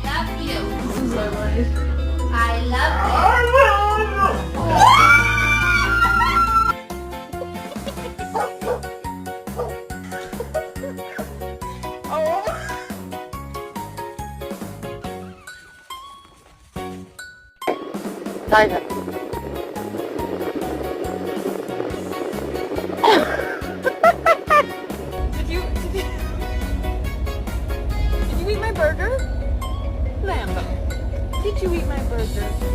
Love you. I love you. Tiger. Did you eat my burger? Lambo, did you eat my burger?